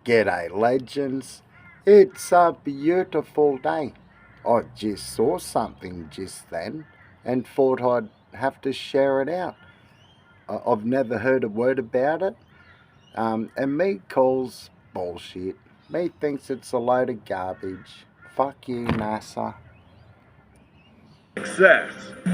G'day, legends. It's a beautiful day. I just saw something just then and thought I'd have to share it out. I've never heard a word about it, and me calls bullshit. Me thinks it's a load of garbage. Fuck you, NASA. Success.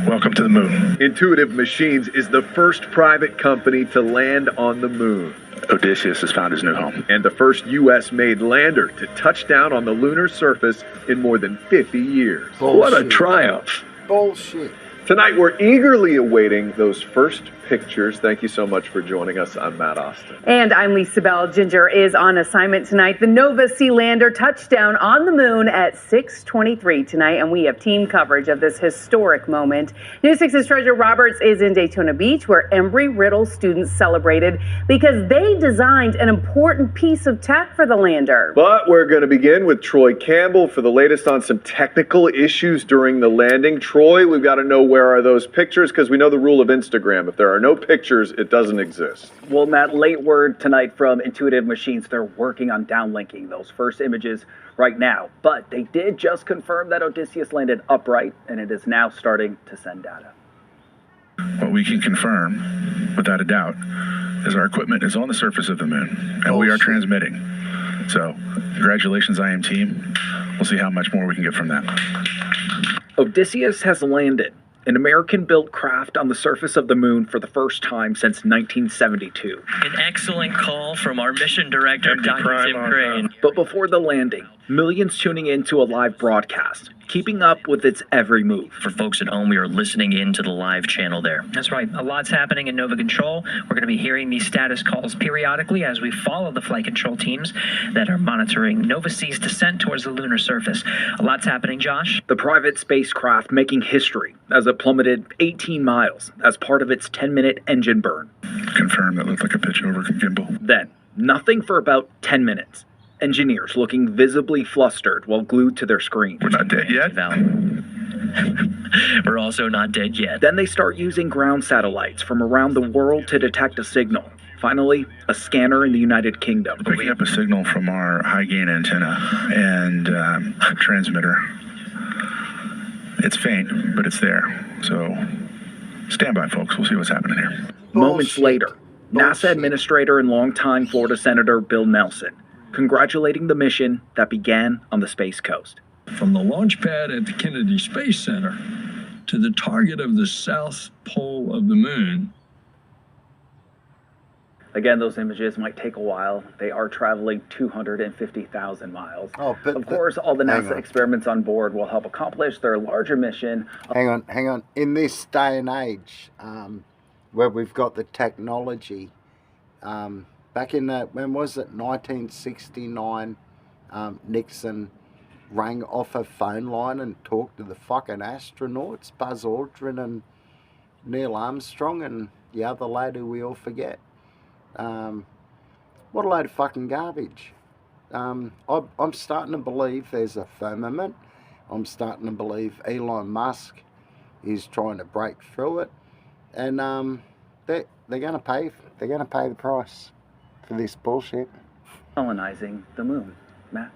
Welcome to the moon. Intuitive Machines is the first private company to land on the moon. Odysseus has found his new home. And the first U.S.-made lander to touch down on the lunar surface in more than 50 years. Bullshit. What a triumph. Bullshit. Tonight, we're eagerly awaiting those first pictures. Thank you so much for joining us. I'm Matt Austin. And I'm Lisa Bell. Ginger is on assignment tonight. The Nova Sea lander touched down on the moon at 6:23 tonight, and we have team coverage of this historic moment. News 6's Treasure Roberts is in Daytona Beach, where Embry-Riddle students celebrated because they designed an important piece of tech for the lander. But we're going to begin with Troy Campbell for the latest on some technical issues during the landing. Troy, we've got to know where are those pictures, because we know the rule of Instagram. If there are no pictures, it doesn't exist. Well, Matt, late word tonight from Intuitive Machines. They're working on downlinking those first images right now. But they did just confirm that Odysseus landed upright, and it is now starting to send data. What we can confirm, without a doubt, is our equipment is on the surface of the moon, and we are transmitting. So, congratulations, IM team. We'll see how much more we can get from that. Odysseus has landed, an American-built craft on the surface of the moon for the first time since 1972. An excellent call from our mission director, Dr. Tim Crane. But before the landing, millions tuning in to a live broadcast, keeping up with its every move. For folks at home, we are listening in to the live channel there. That's right. A lot's happening in Nova Control. We're going to be hearing these status calls periodically as we follow the flight control teams that are monitoring Nova Sea's descent towards the lunar surface. A lot's happening, Josh. The private spacecraft making history as it plummeted 18 miles as part of its 10-minute engine burn. Confirm that looked like a pitch over gimbal. Then, nothing for about 10 minutes. Engineers looking visibly flustered while glued to their screens. We're not dead yet. We're also not dead yet. Then they start using ground satellites from around the world to detect a signal. Finally, a scanner in the United Kingdom. Picking up a signal from our high-gain antenna and transmitter. It's faint, but it's there. So, stand by, folks. We'll see what's happening here. Moments later, NASA Administrator and longtime Florida Senator Bill Nelson congratulating the mission that began on the Space Coast. From the launch pad at the Kennedy Space Center to the target of the south pole of the moon. Again, those images might take a while. They are traveling 250,000 miles. Of course, all the NASA experiments on board will help accomplish their larger mission. Hang on. In this day and age, where we've got the technology, back in when was it, 1969, Nixon rang off a phone line and talked to the fucking astronauts, Buzz Aldrin and Neil Armstrong and the other lady we all forget. What a load of fucking garbage. I'm starting to believe there's a firmament. I'm starting to believe Elon Musk is trying to break through it, and they're gonna pay the price for this bullshit. Colonizing the moon. Matt?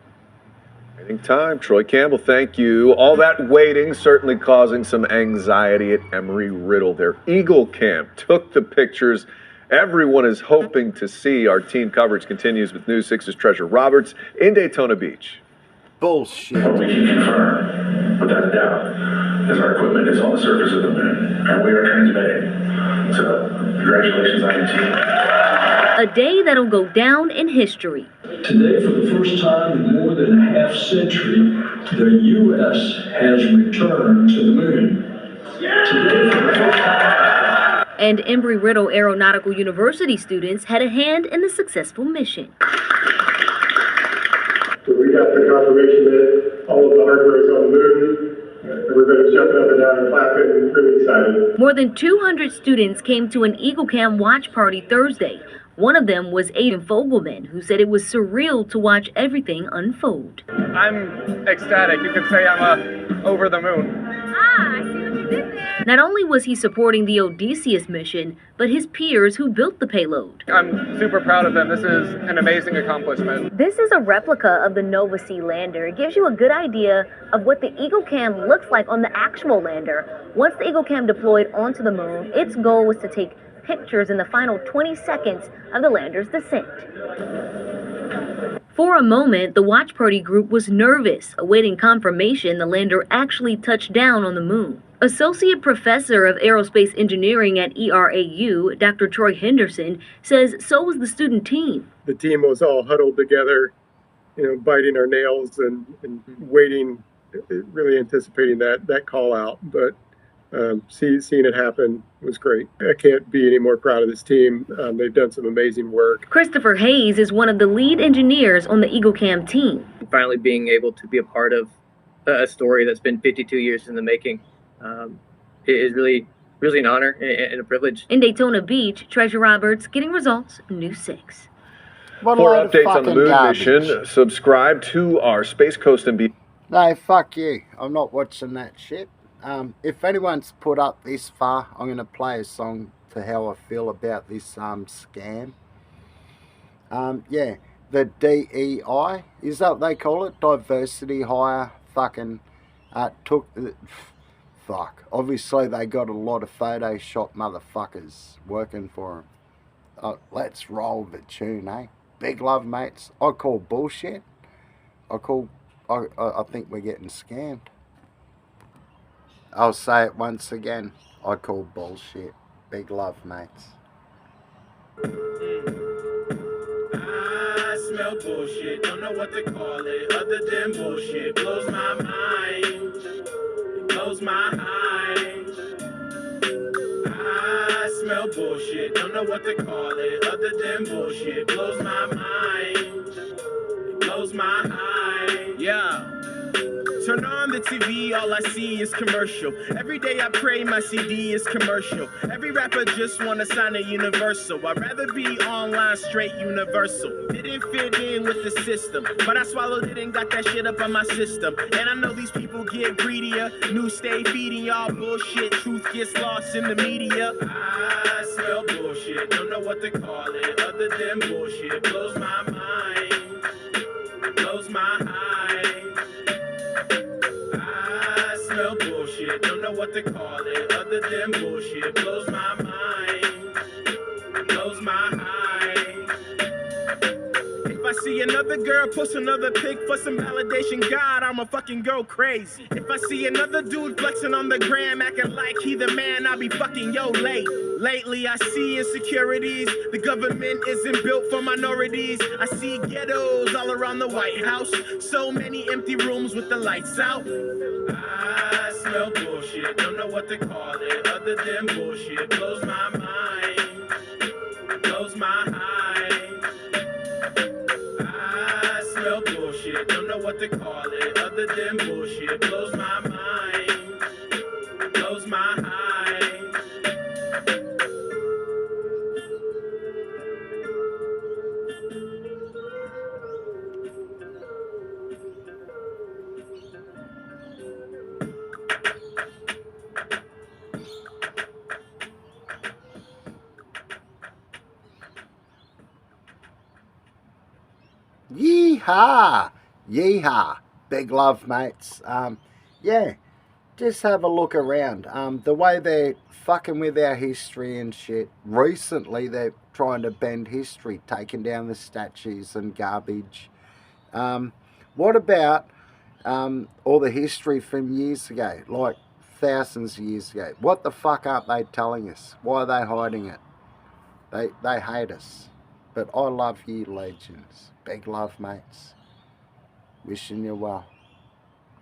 Waiting time. Troy Campbell, thank you. All that waiting certainly causing some anxiety at Embry-Riddle. Their Eagle Camp took the pictures everyone is hoping to see. Our team coverage continues with News 6's Treasure Roberts in Daytona Beach. Bullshit. We can confirm, without a doubt, as our equipment is on the surface of the moon, and we are transmitting. So, congratulations, IM team. A day that'll go down in history. Today, for the first time in more than a half century, the U.S. has returned to the moon. Today, for the first time. And Embry-Riddle Aeronautical University students had a hand in the successful mission. So we got the confirmation that all of the hardware is on the moon. Everybody's jumping up and down and clapping and really excited. More than 200 students came to an Eagle Cam watch party Thursday. One of them was Aiden Fogelman, who said it was surreal to watch everything unfold. I'm ecstatic. You could say I'm over the moon. I see what you Not only was he supporting the Odysseus mission, but his peers who built the payload. I'm super proud of them. This is an amazing accomplishment. This is a replica of the Nova C lander. It gives you a good idea of what the Eagle Cam looks like on the actual lander. Once the Eagle Cam deployed onto the moon, its goal was to take pictures in the final 20 seconds of the lander's descent. For a moment, the watch party group was nervous, awaiting confirmation the lander actually touched down on the moon. Associate Professor of Aerospace Engineering at ERAU, Dr. Troy Henderson, says so was the student team. The team was all huddled together, biting our nails and waiting, really anticipating that call out. But seeing it happen was great. I can't be any more proud of this team. They've done some amazing work. Christopher Hayes is one of the lead engineers on the Eagle Cam team. Finally being able to be a part of a story that's been 52 years in the making is really an honor and a privilege. In Daytona Beach, Treasure Roberts getting results, News 6. For updates on the moon mission, subscribe to our Space Coast and Be. No, fuck you. I'm not watching that shit. If anyone's put up this far, I'm going to play a song to how I feel about this scam. Yeah, the DEI, is that what they call it? Diversity Hire fucking took... fuck. Obviously they got a lot of Photoshop motherfuckers working for them. Let's roll the tune, eh? Big love, mates. I call bullshit. I think we're getting scammed. I'll say it once again. I call bullshit. Big love, mates. I smell bullshit. Don't know what to call it other than bullshit. Blows my mind. It blows my mind. I smell bullshit. Don't know what to call it other than bullshit. Blows my mind. It blows my mind. Yeah. Turn on the TV, all I see is commercial. Every day I pray my CD is commercial. Every rapper just wanna sign a Universal. I'd rather be online straight universal. Didn't fit in with the system, but I swallowed it and got that shit up on my system. And I know these people get greedier. News stay feeding y'all bullshit. Truth gets lost in the media. I smell bullshit. Don't know what to call it other than bullshit. Blows my mind. Blows my mind. Smell bullshit, don't know what to call it other than bullshit. Blows my mind, blows my mind. If I see another girl post another pic for some validation, God, I'ma fucking go crazy. If I see another dude flexing on the gram, acting like he the man, I'll be fucking late. Lately I see insecurities, the government isn't built for minorities. I see ghettos all around the White House, so many empty rooms with the lights out. I smell bullshit, don't know what to call it other than bullshit. Blows my mind, blows my mind. I smell bullshit, don't know what to call it other than bullshit. Blows my mind, blows my mind. Yeehaw! Yeehaw! Big love, mates. Yeah, just have a look around. The way they're fucking with our history and shit. Recently, they're trying to bend history, taking down the statues and garbage. What about all the history from years ago, like thousands of years ago? What the fuck aren't they telling us? Why are they hiding it? They hate us. But I love you, legends. Big love, mates. Wishing you well.